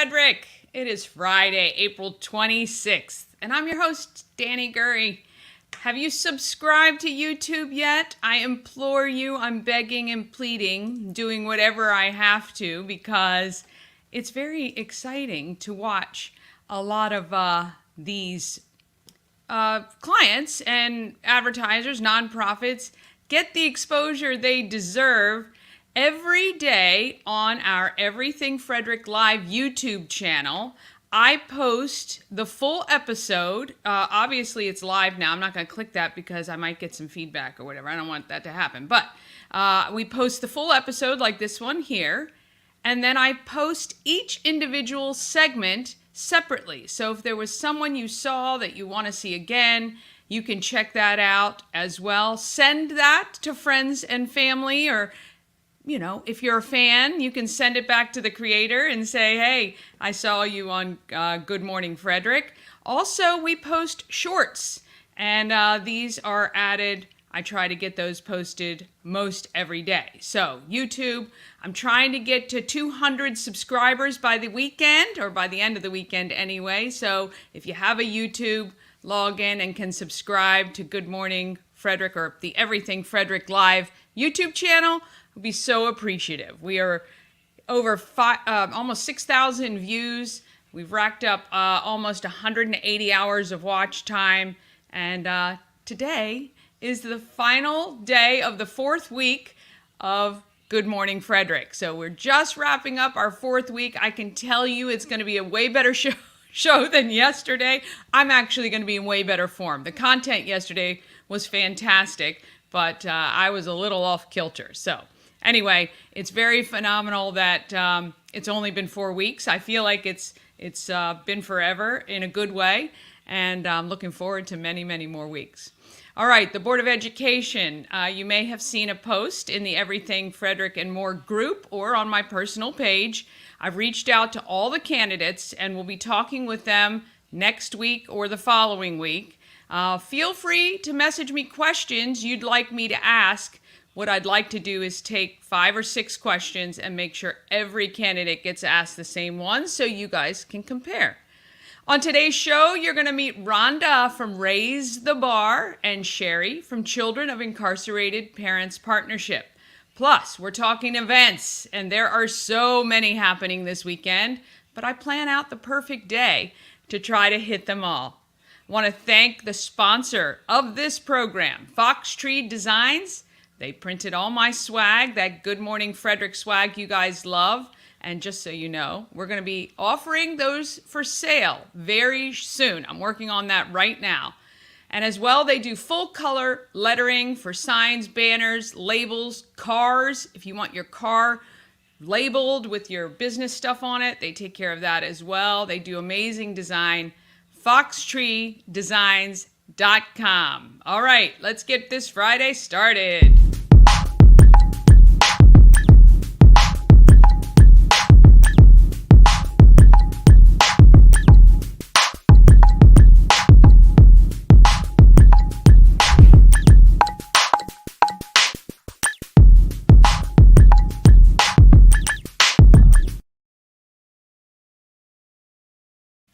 Frederick. It is Friday, April 26th, and I'm your host, Danny Gurry. Have you subscribed to YouTube yet? I implore you, I'm begging and pleading, doing whatever I have to, because it's very exciting to watch a lot of these clients and advertisers, nonprofits, get the exposure they deserve every day on our Everything Frederick Live YouTube channel. I post the full episode. Obviously, it's live now. I'm not going to click that because I might get some feedback or whatever. I don't want that to happen. But we post the full episode like this one here. And then I post each individual segment separately. So if there was someone you saw that you want to see again, you can check that out as well. Send that to friends and family, or if you're a fan, you can send it back to the creator and say, hey, I saw you on Good Morning Frederick. Also, we post shorts, and these are added. I try to get those posted most every day. So YouTube, I'm trying to get to 200 subscribers by the weekend, or by the end of the weekend anyway. So if you have a YouTube, log in and can subscribe to Good Morning Frederick or the Everything Frederick Live YouTube channel. We'll be so appreciative. We are over almost 6,000 views. We've racked up almost 180 hours of watch time. And today is the final day of the fourth week of Good Morning Frederick. So we're just wrapping up our fourth week. I can tell you it's going to be a way better show than yesterday. I'm actually going to be in way better form. The content yesterday was fantastic, but I was a little off kilter. So anyway, it's very phenomenal that it's only been 4 weeks. I feel like it's been forever in a good way, and I'm looking forward to many, many more weeks. All right, the Board of Education. You may have seen a post in the Everything Frederick and More group or on my personal page. I've reached out to all the candidates and will be talking with them next week or the following week. Feel free to message me questions you'd like me to ask. What I'd like to do is take 5 or 6 questions and make sure every candidate gets asked the same ones so you guys can compare. On today's show, you're going to meet Rhonda from Raise the Bar and Shari from Children of Incarcerated Parents Partnership. Plus, we're talking events, and there are so many happening this weekend, but I plan out the perfect day to try to hit them all. I want to thank the sponsor of this program, Fox Tree Designs. They printed all my swag, that Good Morning Frederick swag you guys love. And just so you know, we're going to be offering those for sale very soon. I'm working on that right now. And as well, they do full color lettering for signs, banners, labels, cars. If you want your car labeled with your business stuff on it, they take care of that as well. They do amazing design. FoxTreeDesigns.com. All right, let's get this Friday started.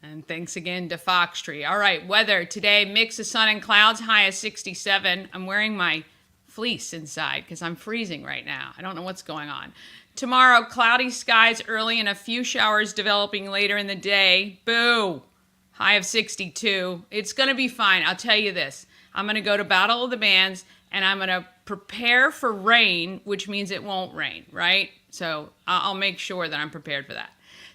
And thanks again to Fox Tree. All right, weather today, mix of sun and clouds, high of 67. I'm wearing my fleece inside because I'm freezing right now. I don't know what's going on. Tomorrow, cloudy skies early and a few showers developing later in the day. Boo! High of 62. It's going to be fine. I'll tell you this. I'm going to go to Battle of the Bands and I'm going to prepare for rain, which means it won't rain, right? So I'll make sure that I'm prepared for that.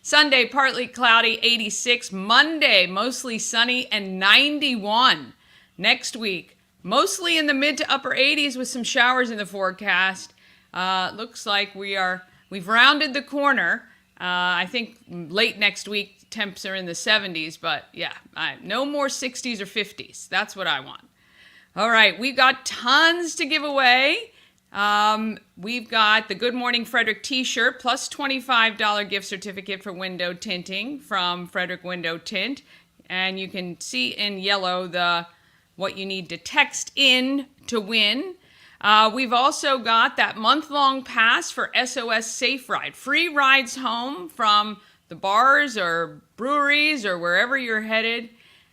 Sunday, partly cloudy, 86. Monday, mostly sunny and 91. Next week, mostly in the mid to upper 80s with some showers in the forecast. Looks like we've rounded the corner. I think late next week, temps are in the 70s, but yeah, no more 60s or 50s. That's what I want. All right, we've got tons to give away. We've got the Good Morning Frederick t-shirt plus $25 gift certificate for window tinting from Frederick Window Tint. And you can see in yellow what you need to text in to win. We've also got that month-long pass for SOS Safe Ride. Free rides home from the the bars or breweries or wherever you're headed.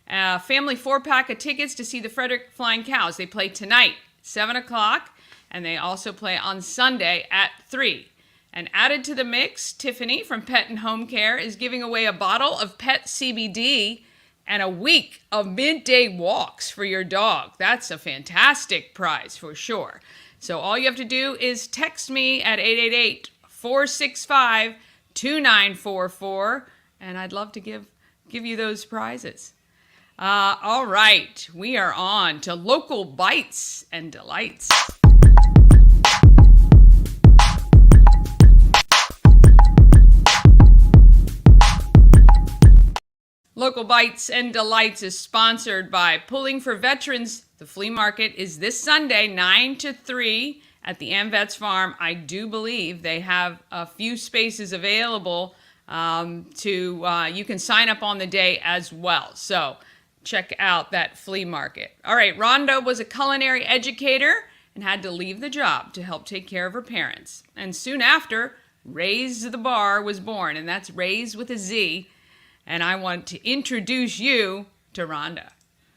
Family 4-pack of tickets to see the Frederick Flying Cows. They play tonight, 7 o'clock, and they also play on Sunday at 3. And added to the mix, Tiffany from Pet and Home Care is giving away a bottle of Pet CBD and a week of midday walks for your dog. That's a fantastic prize for sure. So all you have to do is text me at 888-465-2944, and I'd love to give you those prizes. All right, we are on to local bites and delights. Local Bites and Delights is sponsored by Pulling for Veterans. The flea market is this Sunday, 9 to 3 at the AmVets Farm. I do believe they have a few spaces available you can sign up on the day as well. So check out that flea market. All right, Rhonda was a culinary educator and had to leave the job to help take care of her parents. And soon after, Raise the Bar was born, and that's Raise with a Z. And I want to introduce you to Rhonda.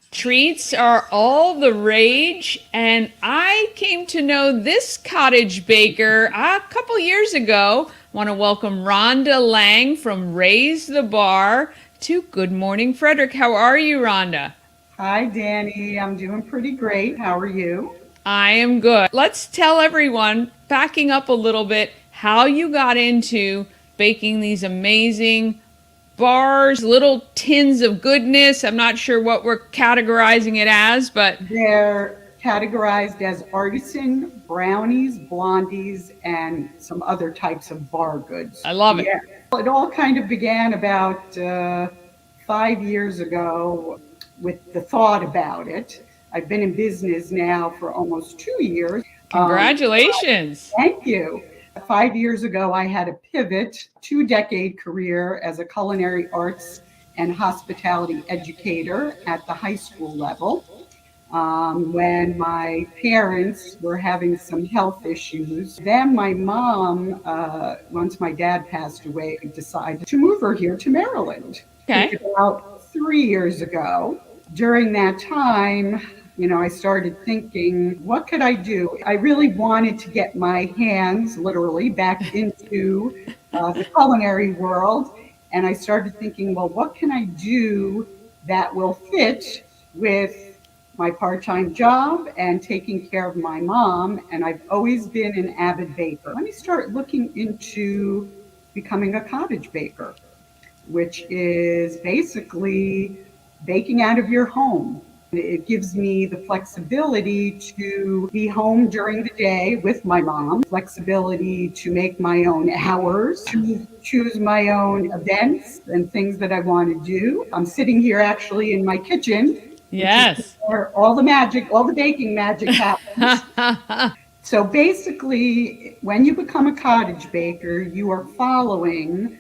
Treats are all the rage, and I came to know this cottage baker a couple years ago. I want to welcome Rhonda Lang from Raise the Bar to Good Morning Frederick. How are you, Rhonda? Hi, Danny. I'm doing pretty great. How are you? I am good. Let's tell everyone, backing up a little bit, how you got into baking these amazing bars, little tins of goodness. I'm not sure what we're categorizing it as, but they're categorized as artisan brownies, blondies, and some other types of bar goods. I love it. Yeah. It all kind of began about 5 years ago with the thought about it. I've been in business now for almost 2 years. Congratulations. Thank you. 5 years ago, I had a pivot, 2-decade career as a culinary arts and hospitality educator at the high school level. When my parents were having some health issues, then my mom, once my dad passed away, decided to move her here to Maryland. Okay. About 3 years ago. During that time, I started thinking, what could I do? I really wanted to get my hands, literally, back into the culinary world. And I started thinking, well, what can I do that will fit with my part-time job and taking care of my mom? And I've always been an avid baker. Let me start looking into becoming a cottage baker, which is basically baking out of your home. It gives me the flexibility to be home during the day with my mom, flexibility to make my own hours, to choose my own events and things that I want to do. I'm sitting here actually in my kitchen. Yes. Where all the baking magic happens. So basically, when you become a cottage baker, you are following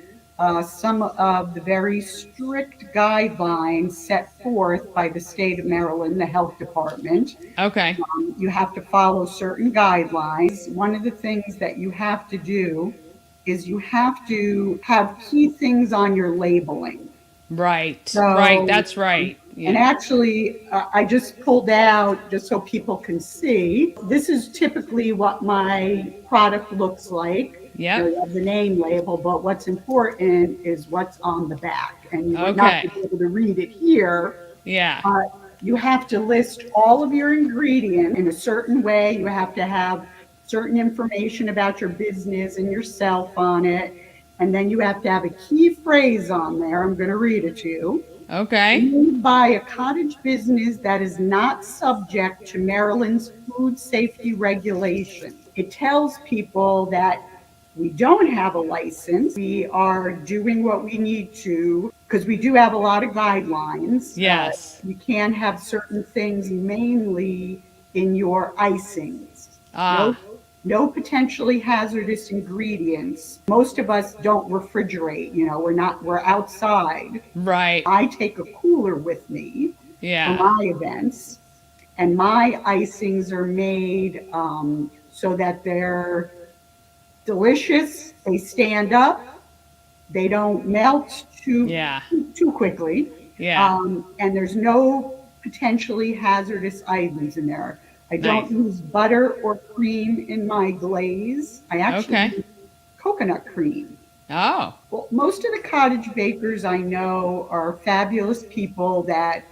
some of the very strict guidelines set forth by the state of Maryland, the health department. Okay. You have to follow certain guidelines. One of the things that you have to do is you have to have key things on your labeling. Right. Right. That's right. Yeah. And actually, I just pulled out, just so people can see, this is typically what my product looks like. Yeah. You have the name label, but what's important is what's on the back. And you're not going to be able to read it here. Yeah. You have to list all of your ingredients in a certain way. You have to have certain information about your business and yourself on it. And then you have to have a key phrase on there. I'm going to read it to you. Okay. Owned by a cottage business that is not subject to Maryland's food safety regulation. It tells people that we don't have a license. We are doing what we need to, because we do have a lot of guidelines. Yes. You can have certain things mainly in your icings. No potentially hazardous ingredients. Most of us don't refrigerate, we're outside. Right. I take a cooler with me for my events, and my icings are made so that they're delicious, they stand up, They don't melt Yeah. too quickly. Yeah. And there's no potentially hazardous items in there. I Nice. don't use butter or cream in my glaze. I actually Okay. use coconut cream. Oh. Well, most of the cottage bakers I know are fabulous people that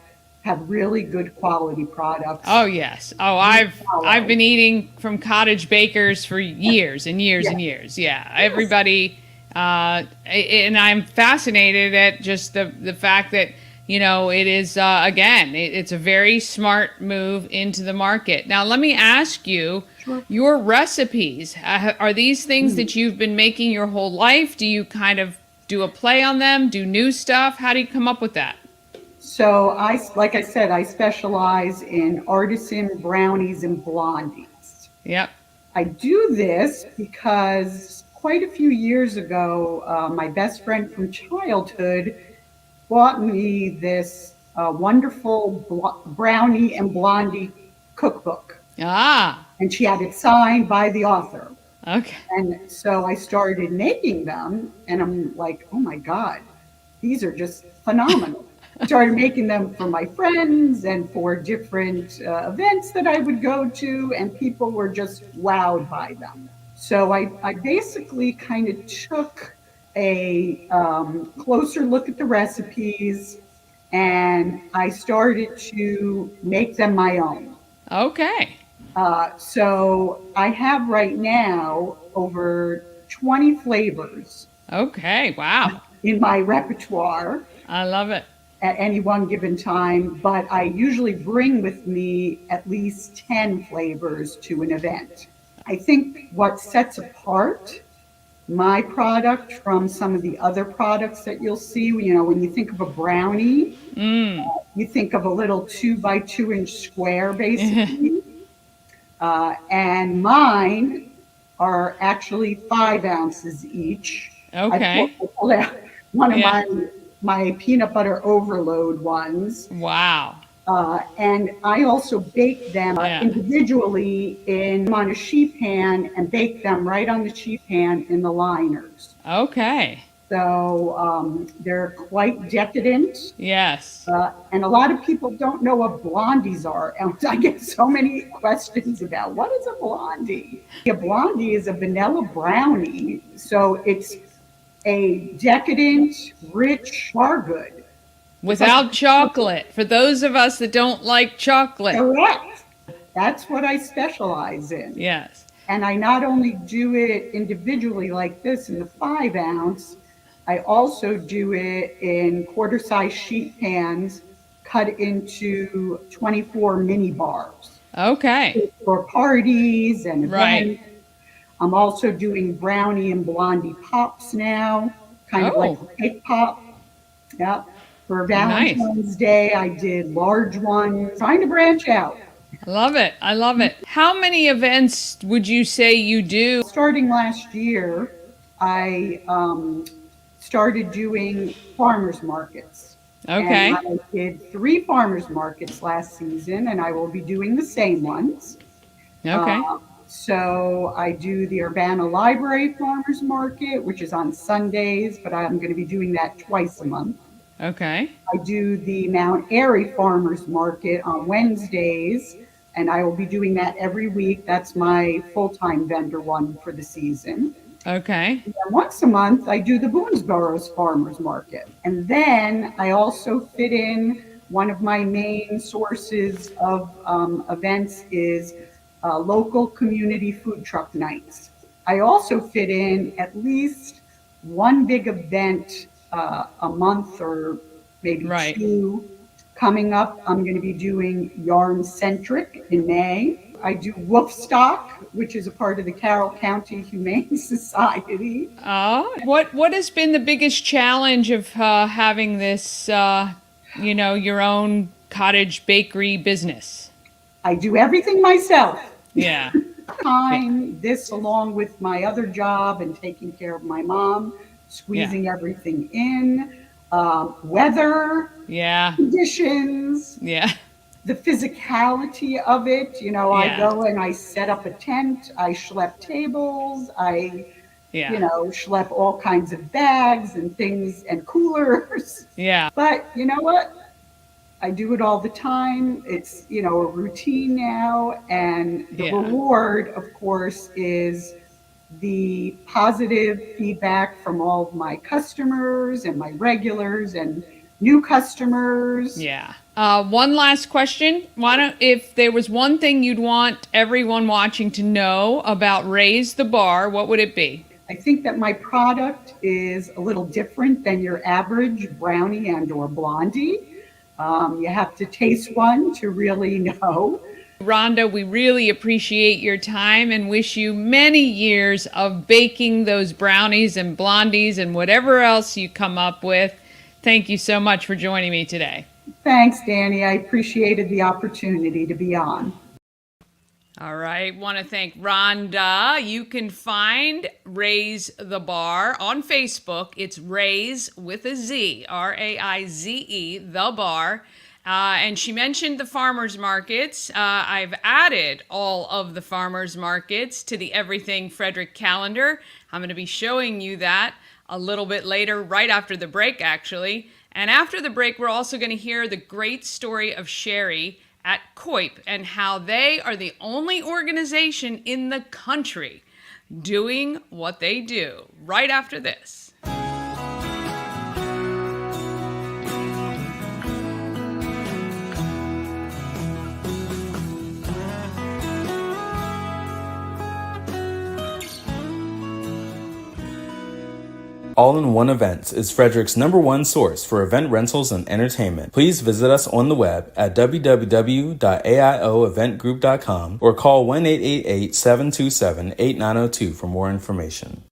have really good quality products. Oh yes. Oh, You I've follow. been eating from cottage bakers for years and years Yes, and years. Yeah. yes, Everybody and I'm fascinated at just the fact that it is again it's a very smart move into the market. Now let me ask you, sure. your recipes, are these things Mm. that you've been making your whole life? Do you kind of do a play on them? Do new stuff? How do you come up with that? So like I said, I specialize in artisan brownies and blondies. Yep. I do this because quite a few years ago, my best friend from childhood bought me this wonderful brownie and blondie cookbook, Ah. and she had it signed by the author. Okay. And so I started making them, and I'm like, oh my God, these are just phenomenal. Started making them for my friends and for different events that I would go to, and people were just wowed by them. So I basically kind of took a closer look at the recipes and I started to make them my own. Okay. So I have right now over 20 flavors Okay. Wow. in my repertoire I love it. at any one given time, but I usually bring with me at least 10 flavors to an event. I think what sets apart my product from some of the other products that you'll see, when you think of a brownie, Mm. you think of a little 2 by 2 inch square, basically. And mine are actually 5 ounces each. Okay. I pulled out one of Yeah. my peanut butter overload ones. Wow. And I also bake them Yeah. individually on a sheet pan and bake them right on the sheet pan in the liners. Okay. So they're quite decadent. Yes. And a lot of people don't know what blondies are. And I get so many questions about what is a blondie? A blondie is a vanilla brownie. So it's a decadent, rich bar good. It's like Without chocolate. For those of us that don't like chocolate. correct. That's what I specialize in. Yes. And I not only do it individually like this in the 5 ounce, I also do it in quarter size sheet pans cut into 24 mini bars Okay. for parties and Right. events. I'm also doing brownie and blondie pops now, kind of like Oh, a cake pop. Yep. For nice. Valentine's Day, I did large ones, trying to branch out. I love it. I love it. How many events would you say you do? Starting last year, I started doing farmers markets. And Okay. I did 3 farmers markets last season, and I will be doing the same ones. Okay. Uh, so I do the Urbana Library Farmers Market, which is on Sundays, but I'm going to be doing that twice a month. Okay. I do the Mount Airy Farmers Market on Wednesdays, and I will be doing that every week. That's my full-time vendor one for the season. Okay. And then once a month, I do the Boonesboro's Farmers Market. And then I also fit in one of my main sources of events is local community food truck nights. I also fit in at least one big event a month or maybe Right. 2 coming up. I'm going to be doing Yarn Centric in May. I do Wolfstock, which is a part of the Carroll County Humane Society. Oh, what has been the biggest challenge of having this, your own cottage bakery business? I do everything myself. Yeah. Yeah. Time this along with my other job and taking care of my mom, Yeah. squeezing everything in, weather Yeah. conditions, Yeah. the physicality of it. I Yeah. go and I set up a tent, I schlep tables, I Yeah. schlep all kinds of bags and things and coolers. Yeah. But you know what? I do it all the time. It's, a routine now. And the Yeah. reward, of course, is the positive feedback from all of my customers and my regulars and new customers. Yeah. One last question. If there was one thing you'd want everyone watching to know about Raise the Bar, what would it be? I think that my product is a little different than your average brownie and or blondie. You have to taste one to really know. Rhonda, we really appreciate your time and wish you many years of baking those brownies and blondies and whatever else you come up with. Thank you so much for joining me today. Thanks, Danny. I appreciated the opportunity to be on. All right. Want to thank Rhonda. You can find Raise the Bar on Facebook. It's Raise with a Z, Raize, the bar. And she mentioned the farmers markets. I've added all of the farmers markets to the Everything Frederick calendar. I'm going to be showing you that a little bit later, right after the break, actually. And after the break, we're also going to hear the great story of Shari at COIPP and how they are the only organization in the country doing what they do right after this. All-in-One Events is Frederick's #1 source for event rentals and entertainment. Please visit us on the web at www.aioeventgroup.com or call 1-888-727-8902 for more information.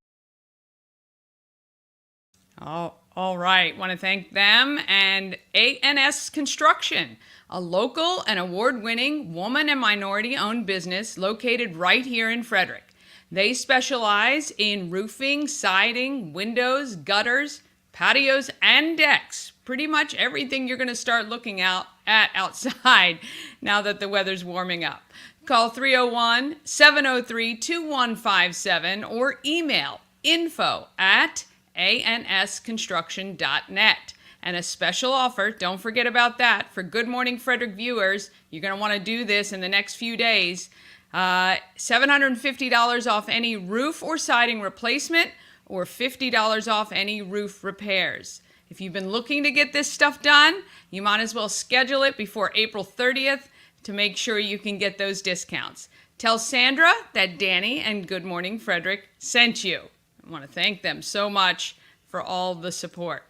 All right. Want to thank them and ANS Construction, a local and award-winning woman and minority-owned business located right here in Frederick. They specialize in roofing, siding, windows, gutters, patios, and decks. Pretty much everything you're going to start looking at outside now that the weather's warming up. Call 301-703-2157 or email info@ansconstruction.net. And a special offer, don't forget about that, for Good Morning Frederick viewers. You're going to want to do this in the next few days. $750 off any roof or siding replacement or $50 off any roof repairs. If you've been looking to get this stuff done, you might as well schedule it before April 30th to make sure you can get those discounts. Tell Sandra that Danny and Good Morning Frederick sent you. I want to thank them so much for all the support.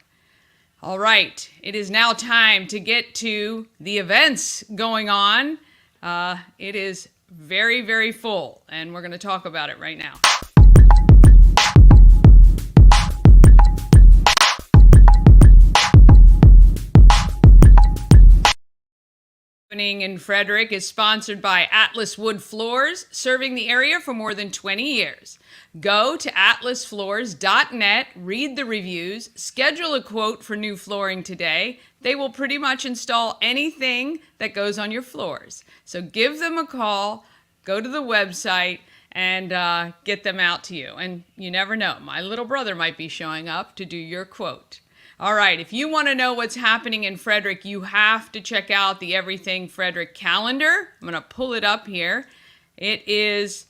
All right, it is now time to get to the events going on. It is very, very full, and we're going to talk about it right now. Opening in Frederick is sponsored by Atlas Wood Floors, serving the area for more than 20 years. Go to atlasfloors.net, read the reviews, schedule a quote for new flooring today. They will pretty much install anything that goes on your floors. So give them a call, go to the website, and get them out to you. And you never know, my little brother might be showing up to do your quote. All right, if you want to know what's happening in Frederick, you have to check out the Everything Frederick calendar. I'm going to pull it up here. It is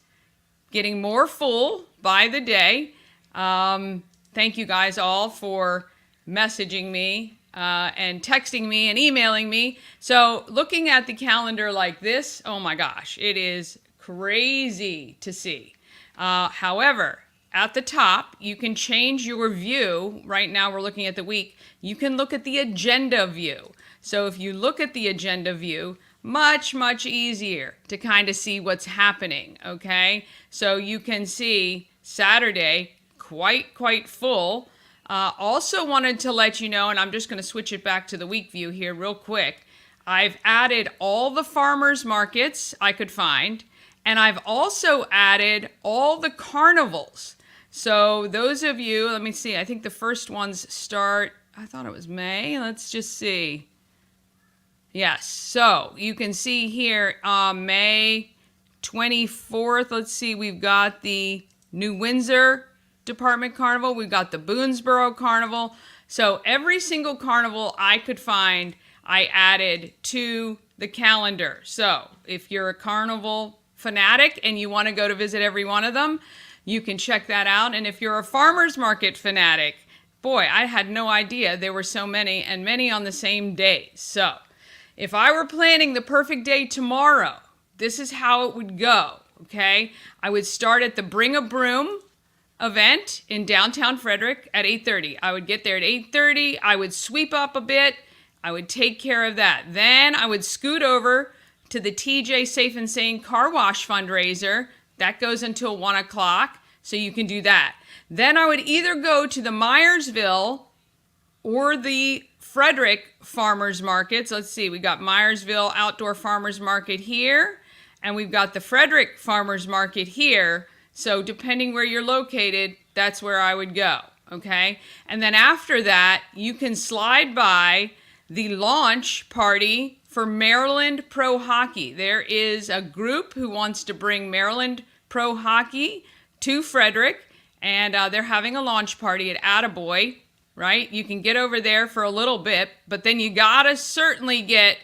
getting more full by the day. Thank you guys all for messaging me and texting me and emailing me. So looking at the calendar like this, oh my gosh, it is crazy to see. However, at the top, you can change your view. Right now, we're looking at the week. You can look at the agenda view. So if you look at the agenda view, much, much easier to kind of see what's happening, okay? So you can see Saturday, quite full. Also wanted to let you know, and I'm just going to switch it back to the week view here real quick. I've added all the farmers markets I could find, and I've also added all the carnivals. So those of you, let me see, I think the first ones start, I thought it was May. Let's just see. Yes, so you can see here May 24th. Let's see, we've got the New Windsor Department Carnival. We've got the Boonesboro Carnival. So every single carnival I could find, I added to the calendar. So if you're a carnival fanatic and you want to go to visit every one of them, you can check that out. And if you're a farmer's market fanatic, boy, I had no idea there were so many, and many on the same day. So if I were planning the perfect day tomorrow, this is how it would go, okay? I would start at the Bring a Broom event in downtown Frederick at 8:30. I would get there at 8:30. I would sweep up a bit. I would take care of that. Then I would scoot over to the TJ Safe and Sane Car Wash fundraiser. That goes until 1 o'clock, so you can do that. Then I would either go to the Myersville or the Frederick farmers markets. Let's see, we got Myersville Outdoor Farmers Market here, and we've got the Frederick Farmers Market here. So depending where you're located, that's where I would go, okay? And then after that, you can slide by the launch party for Maryland Pro Hockey. There is a group who wants to bring Maryland Pro Hockey to Frederick, and they're having a launch party at Attaboy, right? You can get over there for a little bit, but then you gotta certainly get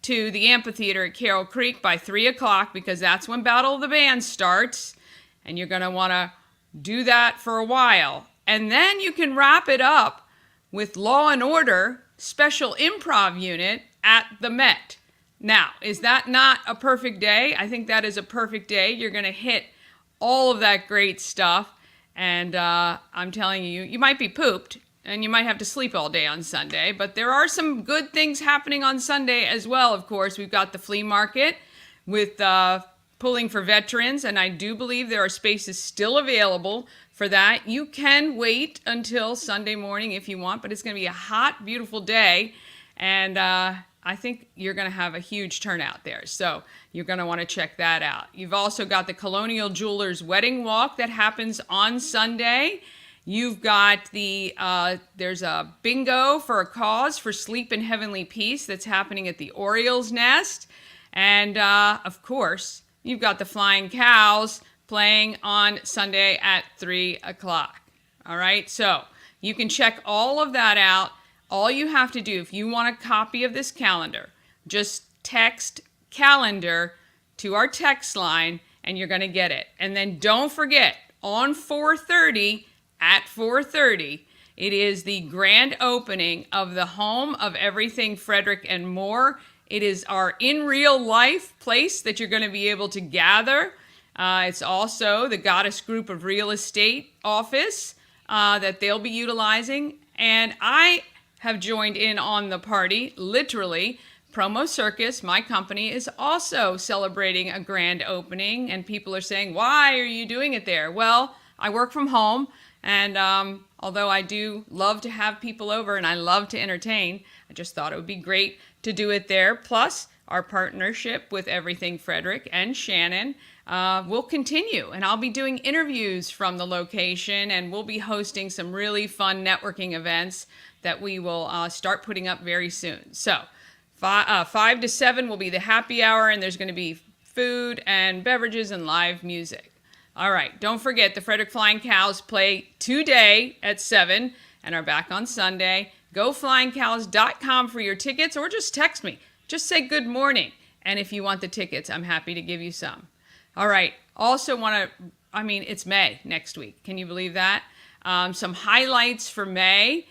to the amphitheater at Carroll Creek by 3 o'clock, because that's when Battle of the Bands starts, and you're gonna wanna do that for a while. And then you can wrap it up with Law and Order Special Improv Unit at the Met. Now, is that not a perfect day? I think that is a perfect day. You're gonna hit all of that great stuff, and I'm telling you, you might be pooped, and you might have to sleep all day on Sunday, but there are some good things happening on Sunday as well, of course. We've got the flea market with Pulling for Veterans, and I do believe there are spaces still available for that. You can wait until Sunday morning if you want, but it's going to be a hot, beautiful day, and I think you're going to have a huge turnout there, so you're going to want to check that out. You've also got the Colonial Jewelers Wedding Walk that happens on Sunday. You've got there's a bingo for a cause for sleep in heavenly peace that's happening at the Orioles Nest. And of course, you've got the Flying Cows playing on Sunday at 3 o'clock. All right, so you can check all of that out. All you have to do, if you want a copy of this calendar, just text calendar to our text line and you're going to get it. And then don't forget, on 4:30, at 4:30, it is the grand opening of the Home of Everything Frederick and More. It is our in real life place that you're going to be able to gather. It's also the Goddess Group of Real Estate office that they'll be utilizing. And I have joined in on the party, literally. Promo Circus, my company, is also celebrating a grand opening. And people are saying, why are you doing it there? Well, I work from home. And although I do love to have people over and I love to entertain, I just thought it would be great to do it there. Plus, our partnership with Everything Frederick and Shannon will continue. And I'll be doing interviews from the location, and we'll be hosting some really fun networking events that we will start putting up very soon. So 5 to 7 will be the happy hour, and there's going to be food and beverages and live music. All right, don't forget, the Frederick Flying Cows play today at 7 and are back on Sunday. GoFlyingCows.com for your tickets, or just text me. Just say good morning. And if you want the tickets, I'm happy to give you some. All right, also it's May next week. Can you believe that? Some highlights for May.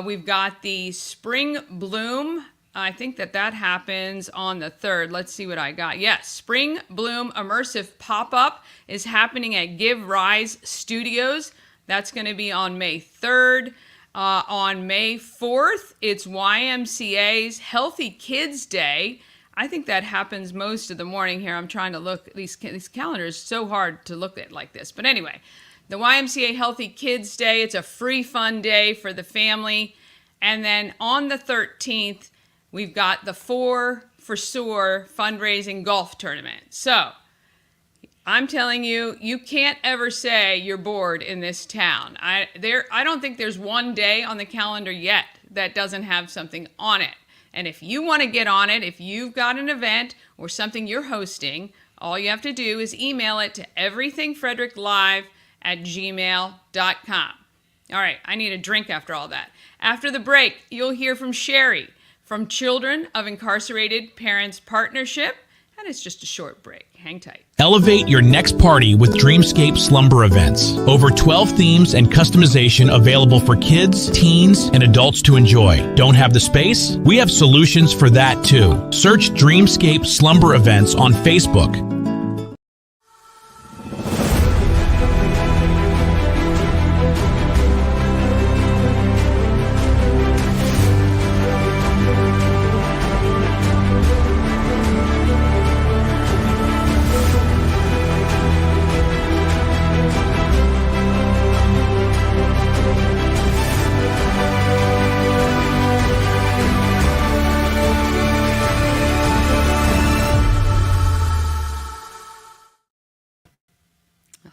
We've got the Spring Bloom. I think that happens on the 3rd. Let's see what I got. Yes, Spring Bloom Immersive Pop-Up is happening at Give Rise Studios. That's going to be on May 3rd. On May 4th, it's YMCA's Healthy Kids Day. I think that happens most of the morning here. I'm trying to look. These calendars, so hard to look at like this. But anyway, the YMCA Healthy Kids Day, it's a free fun day for the family. And then on the 13th, we've got the 4 for SOAR fundraising golf tournament. So I'm telling you, you can't ever say you're bored in this town. I don't think there's one day on the calendar yet that doesn't have something on it. And if you want to get on it, if you've got an event or something you're hosting, all you have to do is email it to everythingfredericklive gmail.com. All right, I need a drink after all that. After the break, you'll hear from Shari from Children of Incarcerated Parents Partnership, and it's just a short break. Hang tight. Elevate your next party with Dreamscape Slumber Events. Over 12 themes and customization available for kids, teens, and adults to enjoy. Don't have the space? We have solutions for that too. Search Dreamscape Slumber Events on Facebook.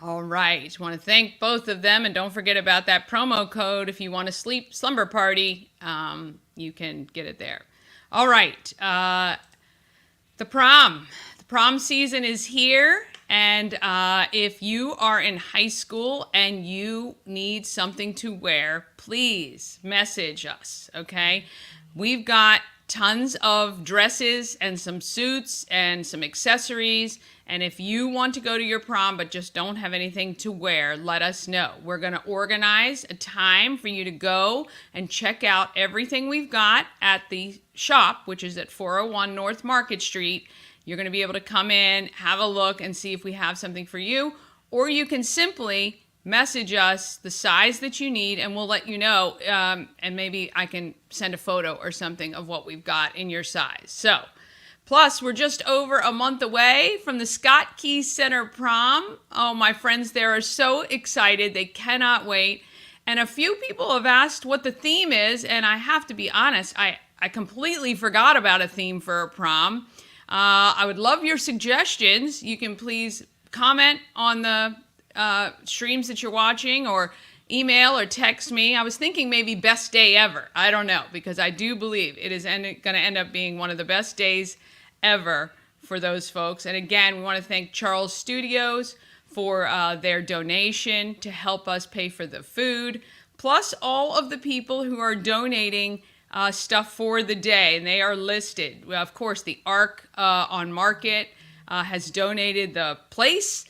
All right. I want to thank both of them, and don't forget about that promo code. If you want to slumber party, you can get it there. All right. The prom season is here, and if you are in high school and you need something to wear, please message us, okay? We've got tons of dresses and some suits and some accessories. And if you want to go to your prom but just don't have anything to wear, let us know. We're going to organize a time for you to go and check out everything we've got at the shop, which is at 401 North Market Street. You're going to be able to come in, have a look, and see if we have something for you. Or you can simply message us the size that you need, and we'll let you know. And maybe I can send a photo or something of what we've got in your size. So, plus, we're just over a month away from the Scott Key Center prom. Oh, my friends there are so excited. They cannot wait. And a few people have asked what the theme is, and I have to be honest, I completely forgot about a theme for a prom. I would love your suggestions. You can please comment on the streams that you're watching, or email or text me. I was thinking maybe best day ever. I don't know, because I do believe it is going to end up being one of the best days ever for those folks. And again, we want to thank Charles Studios for their donation to help us pay for the food, plus all of the people who are donating stuff for the day, and they are listed. Well, of course, the Arc on Market has donated the place.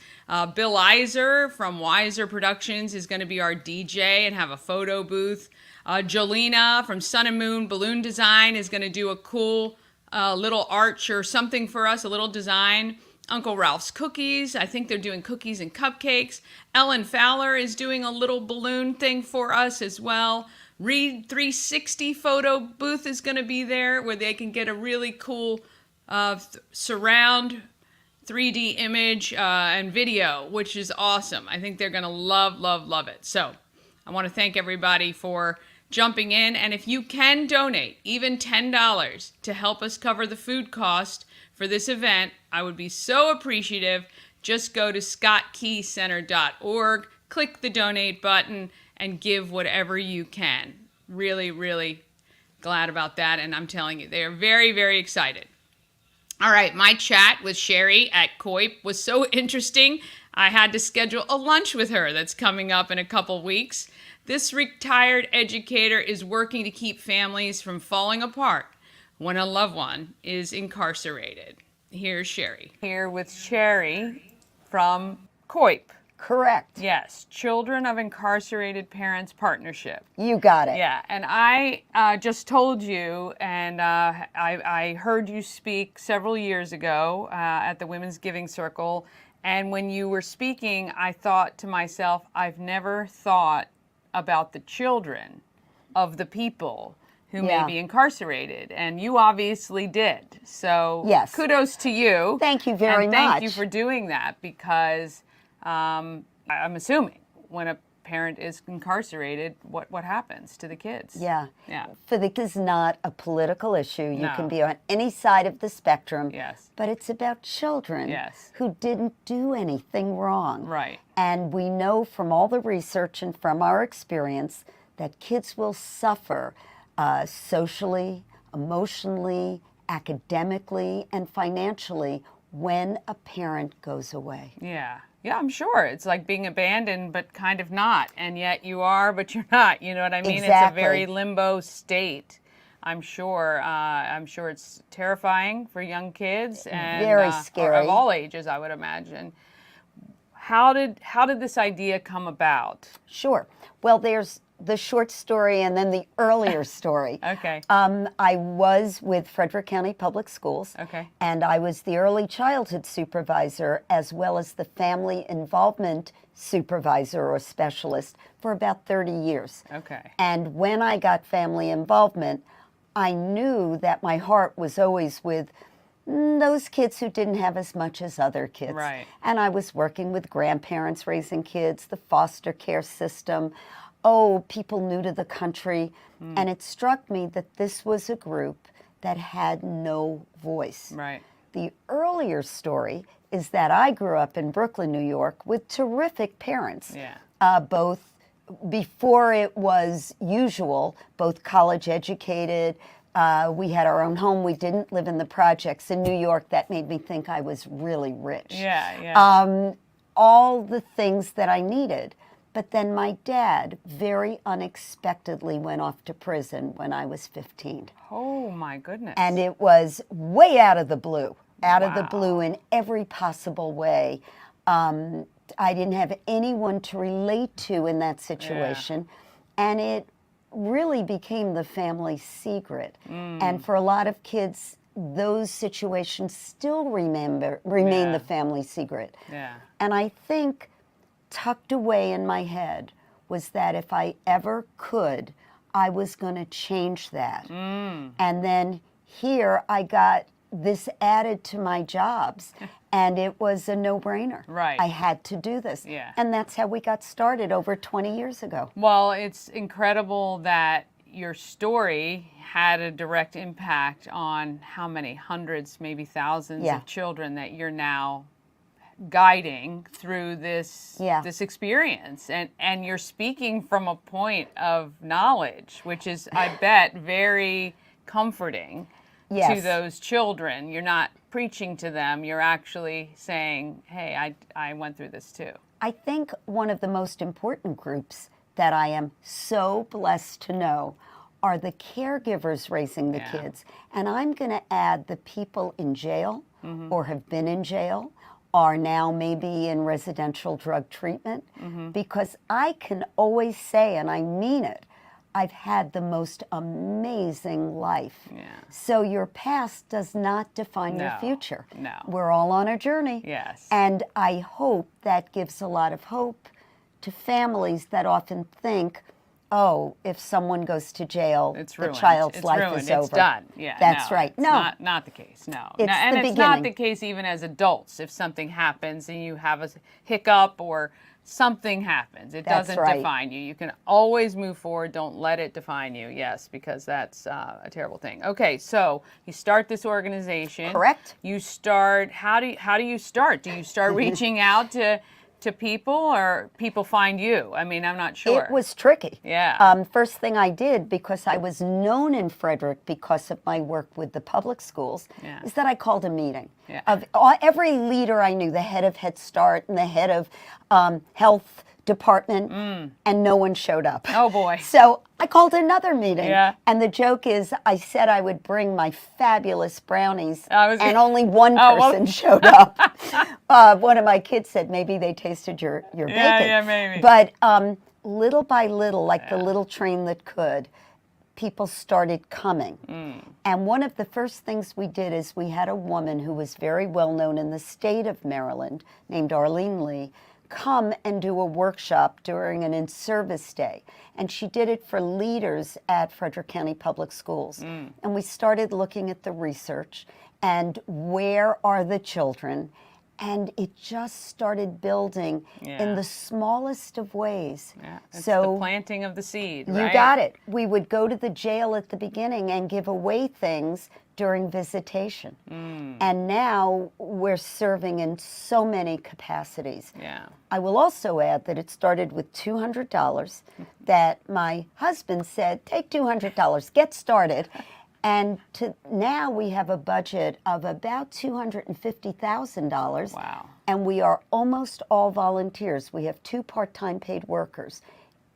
Bill Iser from Wiser Productions is going to be our DJ and have a photo booth. Jolena from Sun and Moon Balloon Design is going to do a cool little arch or something for us, a little design. Uncle Ralph's Cookies, I think they're doing cookies and cupcakes. Ellen Fowler is doing a little balloon thing for us as well. Read 360 photo booth is going to be there, where they can get a really cool surround 3D image and video, which is awesome. I think they're going to love, love, love it. So I want to thank everybody for jumping in. And if you can donate even $10 to help us cover the food cost for this event, I would be so appreciative. Just go to scottkeycenter.org, click the donate button, and give whatever you can. Really, really glad about that. And I'm telling you, they are very, very excited. All right, my chat with Shari at COIPP was so interesting. I had to schedule a lunch with her that's coming up in a couple weeks. This retired educator is working to keep families from falling apart when a loved one is incarcerated. Here's Shari. Here with Shari from COIPP. Correct. Yes, Children of Incarcerated Parents Partnership. You got it. Yeah, and I just told you, and I heard you speak several years ago at the Women's Giving Circle, and when you were speaking, I thought to myself, I've never thought about the children of the people who may be incarcerated, and you obviously did. So yes, kudos to you. Thank you very much. Thank you for doing that, because I'm assuming when a parent is incarcerated, what happens to the kids? Yeah. Yeah. For the kids, not a political issue. You No. can be on any side of the spectrum. Yes. But it's about children Yes. who didn't do anything wrong. Right. And we know from all the research and from our experience that kids will suffer socially, emotionally, academically, and financially when a parent goes away. Yeah. Yeah, I'm sure. It's like being abandoned, but kind of not. And yet you are, but you're not. You know what I mean? Exactly. It's a very limbo state. I'm sure. I'm sure it's terrifying for young kids and Very scary. of all ages, I would imagine. How did this idea come about? Sure. Well, there's the short story and then the earlier story. Okay. I was with Frederick County Public Schools. Okay. And I was the early childhood supervisor as well as the family involvement supervisor or specialist for about 30 years. Okay. And when I got family involvement, I knew that my heart was always with those kids who didn't have as much as other kids. Right. And I was working with grandparents raising kids, the foster care system, people new to the country. And it struck me that this was a group that had no voice. Right. The earlier story is that I grew up in Brooklyn, New York with terrific parents. Yeah. Both before it was usual, both college educated. We had our own home. We didn't live in the projects in New York. That made me think I was really rich. Yeah. All the things that I needed. But then my dad very unexpectedly went off to prison when I was 15. Oh, my goodness. And it was way out of the blue, of the Wow. blue in every possible way. I didn't have anyone to relate to in that situation. And it really became the family secret. And for a lot of kids, those situations still remain the family secret. Yeah. And I think tucked away in my head was that if I ever could, I was going to change that. And then here I got this added to my jobs, and it was a no-brainer. Right. I had to do this. Yeah. And that's how we got started over 20 years ago. Well, it's incredible that your story had a direct impact on how many hundreds, maybe thousands Yeah. of children that you're now guiding through this experience, and you're speaking from a point of knowledge, which is, I bet, very comforting to those children. You're not preaching to them, you're actually saying, hey, I went through this too. I think one of the most important groups that I am so blessed to know are the caregivers raising the kids. And I'm going to add the people in jail or have been in jail, are now maybe in residential drug treatment, because I can always say, and I mean it, I've had the most amazing life. Yeah. So your past does not define your future. No. We're all on a journey. Yes. And I hope that gives a lot of hope to families that often think, oh, if someone goes to jail, It's the ruined. child's It's life ruined. is over. It's done. Yeah, That's no, right. It's No, not the case. No, It's and the it's not beginning. the case even as adults. If something happens and you have a hiccup or something happens, it That's doesn't right. define you. You can always move forward. Don't let it define you. Yes, because that's a terrible thing. Okay, so you start this organization. Correct. You start. How do you start? Do you start reaching out to people, or people find you? I mean, I'm not sure. It was tricky. Yeah. First thing I did, because I was known in Frederick because of my work with the public schools, is that I called a meeting Yeah. of every leader I knew, the head of Head Start and the head of health department, and no one showed up. Oh, boy. So I called another meeting. Yeah. And the joke is I said I would bring my fabulous brownies, and only one well- person showed up. One of my kids said maybe they tasted your bacon. Yeah, maybe. But little by little, like the little train that could, people started coming. And one of the first things we did is we had a woman who was very well known in the state of Maryland named Arlene Lee come and do a workshop during an in-service day. And she did it for leaders at Frederick County Public Schools. And we started looking at the research and where are the children. And it just started building in the smallest of ways. Yeah, it's so the planting of the seed, you right? got it. We would go to the jail at the beginning and give away things during visitation. And now we're serving in so many capacities. Yeah. I will also add that it started with $200 that my husband said, take $200, get started. And now we have a budget of about $250,000. Wow. And we are almost all volunteers. We have 2 part-time paid workers.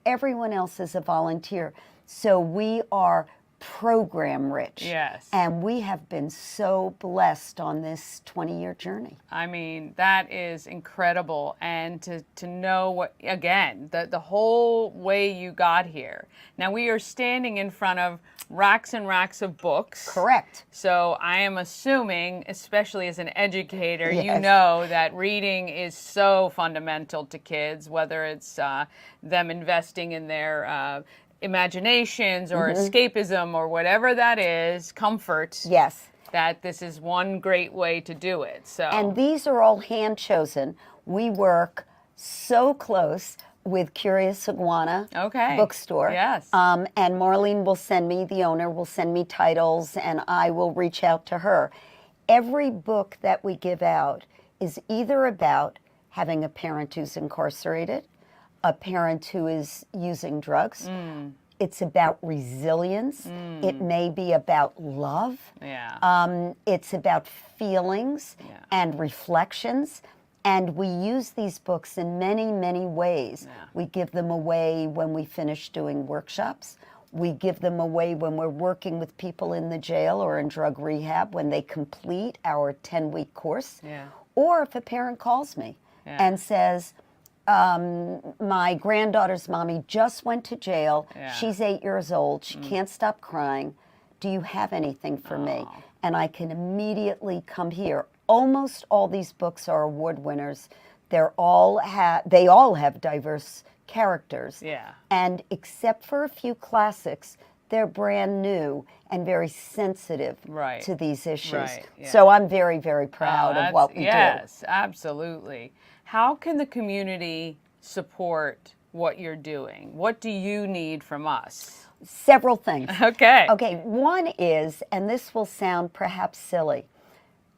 Everyone else is a volunteer. So we are program rich. Yes. And we have been so blessed on this 20-year journey. I mean, that is incredible. And to know what, again, the whole way you got here. Now, we are standing in front of racks and racks of books. Correct. So I am assuming, especially as an educator, you Yes. know that reading is so fundamental to kids, whether it's them investing in their imaginations or escapism or whatever that is, comfort. Yes. That this is one great way to do it. So And these are all hand chosen. We work so close with Curious Iguana Bookstore. Yes. And Marlene will send me, the owner will send me titles, and I will reach out to her. Every book that we give out is either about having a parent who's incarcerated, a parent who is using drugs. It's about resilience. It may be about love. Yeah. It's about feelings and reflections. And we use these books in many, many ways. Yeah. We give them away when we finish doing workshops. We give them away when we're working with people in the jail or in drug rehab when they complete our 10-week course. Yeah. Or if a parent calls me and says, my granddaughter's mommy just went to jail. Yeah. She's 8 years old. She can't stop crying. Do you have anything for me? And I can immediately come here. Almost all these books are award winners. They all have diverse characters. Yeah. And except for a few classics, they're brand new and very sensitive to these issues. Right, yeah. So I'm very, very proud of what we do. Yes, absolutely. How can the community support what you're doing? What do you need from us? Several things. Okay. Okay, one is, and this will sound perhaps silly,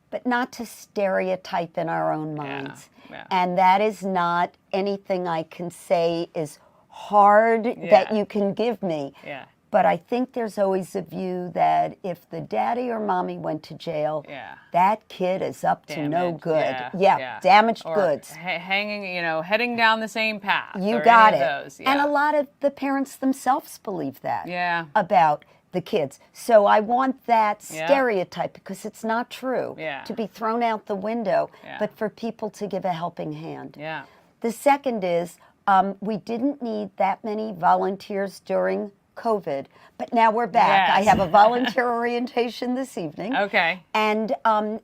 but not to stereotype in our own minds. yeah. And that is not anything I can say is hard that you can give me. Yeah. But I think there's always a view that if the daddy or mommy went to jail, that kid is up to no good. Damaged or goods. Hanging, heading down the same path. You or got any it. Of those. Yeah. And a lot of the parents themselves believe that about the kids. So I want that stereotype, because it's not true, to be thrown out the window, but for people to give a helping hand. Yeah. The second is we didn't need that many volunteers during COVID, but now we're back. Yes. I have a volunteer orientation this evening. Okay. And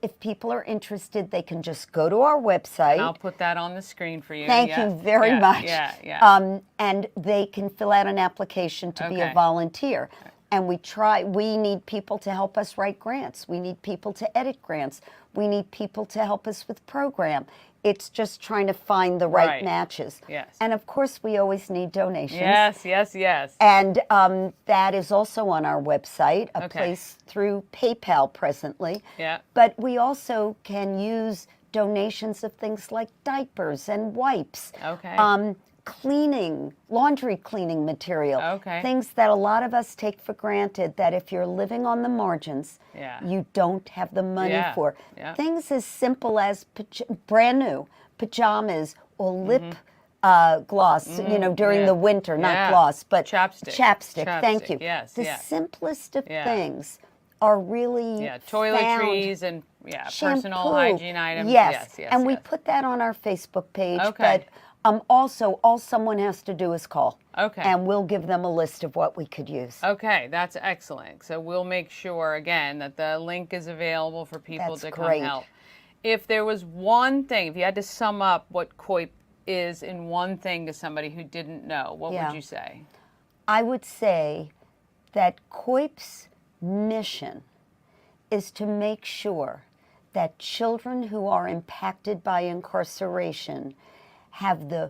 if people are interested, they can just go to our website. I'll put that on the screen for you. Thank you very much. Yeah. And they can fill out an application to be a volunteer. And we need people to help us write grants. We need people to edit grants. We need people to help us with program. It's just trying to find the right matches. Yes. And of course, we always need donations. Yes. And that is also on our website, a place through PayPal presently. Yeah. But we also can use donations of things like diapers and wipes. Okay. Cleaning, laundry cleaning material. Okay. Things that a lot of us take for granted, that if you're living on the margins, you don't have the money for. Yeah. Things as simple as brand new pajamas or lip gloss, during the winter, not gloss, but chapstick. Thank you. Yes. The simplest of things are really toiletries and personal hygiene items. Yes. And we put that on our Facebook page. Okay. But also, all someone has to do is call. Okay. And we'll give them a list of what we could use. Okay, that's excellent. So we'll make sure, again, that the link is available for people to come help. If there was one thing, if you had to sum up what COIPP is in one thing to somebody who didn't know, what would you say? I would say that COIPP's mission is to make sure that children who are impacted by incarceration have the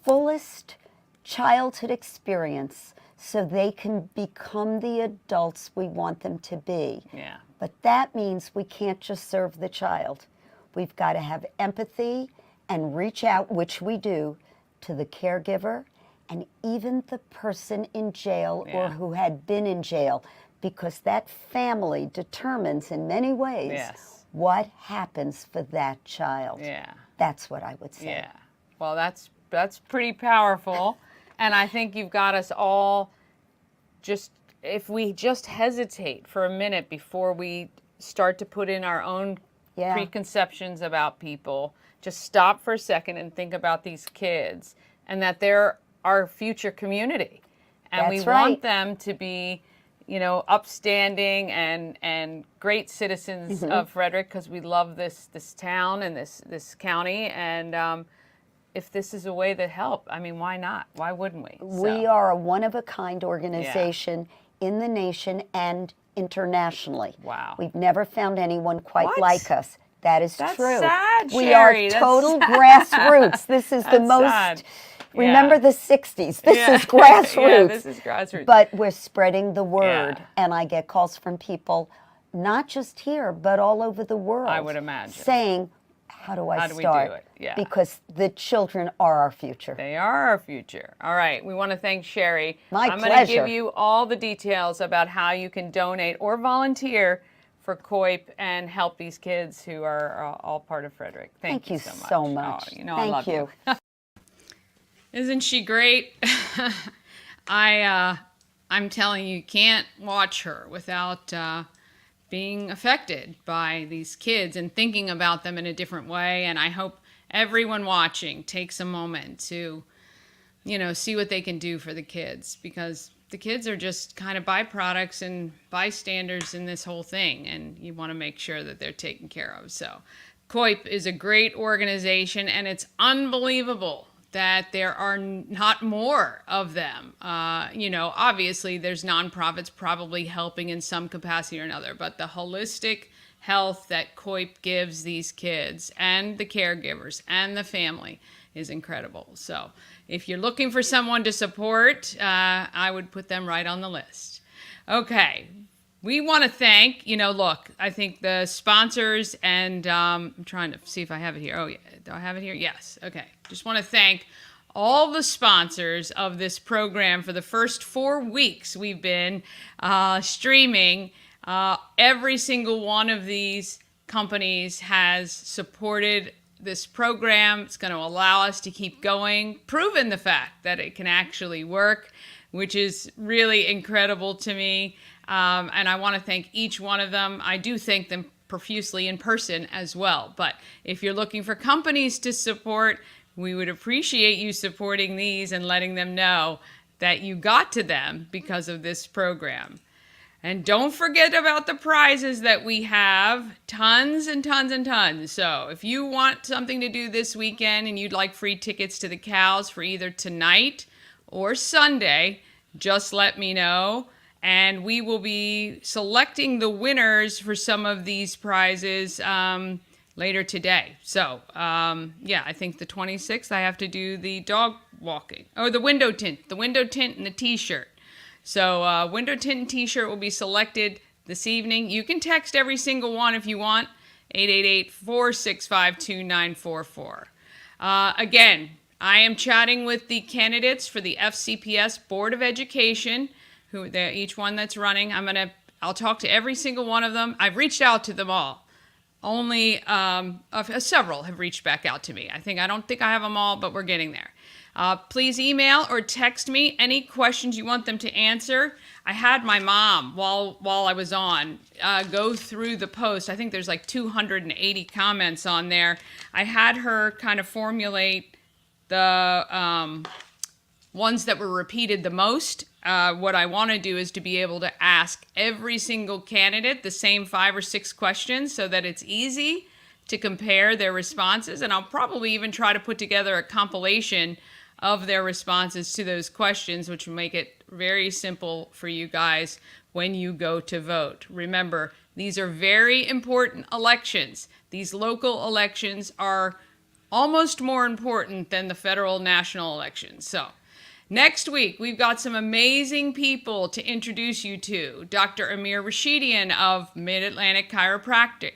fullest childhood experience so they can become the adults we want them to be. Yeah. But that means we can't just serve the child. We've got to have empathy and reach out, which we do, to the caregiver and even the person in jail or who had been in jail, because that family determines in many ways Yes. what happens for that child. Yeah. That's what I would say. Yeah. Well, that's pretty powerful. And I think you've got us all just, if we just hesitate for a minute before we start to put in our own preconceptions about people, just stop for a second and think about these kids and that they're our future community. And That's we right. want them to be, you know, upstanding and great citizens of Frederick, because we love this town and this county. And if this is a way that help, I mean, why not? Why wouldn't we? We are a one-of-a-kind organization in the nation and internationally. Wow. We've never found anyone quite What? like us. That is That's true. sad, We Shari. are That's total sad. grassroots. This is the That's most, sad. remember Yeah. the 60s. This Yeah. is grassroots. Yeah, this is grassroots. But we're spreading the word. Yeah. And I get calls from people, not just here, but all over the world. I would imagine. Saying, how do I How do we start? do it? Yeah. Because the children are our future. They are our future. All right. We want to thank Shari. My I'm going to pleasure. give you all the details about how you can donate or volunteer for COIPP and help these kids who are all part of Frederick. Thank you so much. Oh, you know, I love you. Isn't she great? I'm telling you, you can't watch her without being affected by these kids and thinking about them in a different way. And I hope everyone watching takes a moment to, you know, see what they can do for the kids, because the kids are just kind of byproducts and bystanders in this whole thing, and you want to make sure that they're taken care of. So COIPP is a great organization, and it's unbelievable that there are not more of them. You know, obviously there's nonprofits probably helping in some capacity or another, but the holistic health that COIPP gives these kids and the caregivers and the family is incredible. So if you're looking for someone to support, I would put them right on the list. Okay. We want to thank, you know, look, I think the sponsors and I'm trying to see if I have it here. Oh, yeah. Do I have it here? Yes. Okay. Just want to thank all the sponsors of this program for the first 4 weeks we've been streaming. Every single one of these companies has supported this program. It's going to allow us to keep going, proven the fact that it can actually work, which is really incredible to me. And I want to thank each one of them. I do thank them profusely in person as well. But if you're looking for companies to support, we would appreciate you supporting these and letting them know that you got to them because of this program. And don't forget about the prizes that we have. Tons and tons and tons. So if you want something to do this weekend and you'd like free tickets to the Cows for either tonight or Sunday, just let me know. And we will be selecting the winners for some of these prizes later today. So, yeah, I think the 26th I have to do the dog walking. Oh, the window tint and the t-shirt. So window tint and t-shirt will be selected this evening. You can text every single one if you want, 888-465-2944. Again, I am chatting with the candidates for the FCPS Board of Education, each one that's running. I'll talk to every single one of them. I've reached out to them all. Only several have reached back out to me. I don't think I have them all, but we're getting there. Please email or text me any questions you want them to answer. I had my mom, while I was on, go through the post. I think there's like 280 comments on there. I had her kind of formulate the ones that were repeated the most. What I want to do is to be able to ask every single candidate the same 5 or 6 questions so that it's easy to compare their responses. And I'll probably even try to put together a compilation of their responses to those questions, which will make it very simple for you guys when you go to vote. Remember, these are very important elections. These local elections are almost more important than the federal national elections. So next week, we've got some amazing people to introduce you to. Dr. Amir Rashidian of Mid-Atlantic Chiropractic,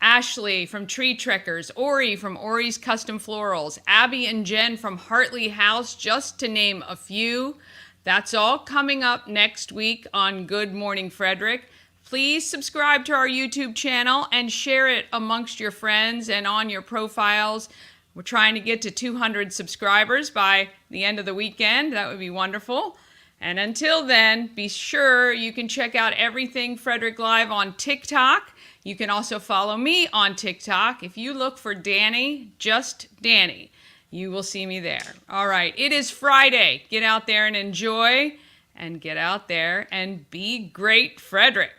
Ashley from Tree Trekkers, Ori from Ori's Custom Florals, Abby and Jen from Hartley House, just to name a few. That's all coming up next week on Good Morning Frederick. Please subscribe to our YouTube channel and share it amongst your friends and on your profiles. We're trying to get to 200 subscribers by the end of the weekend. That would be wonderful. And until then, be sure you can check out everything Frederick Live on TikTok. You can also follow me on TikTok. If you look for Danny, just Danny, you will see me there. All right, it is Friday. Get out there and enjoy, and get out there and be great, Frederick.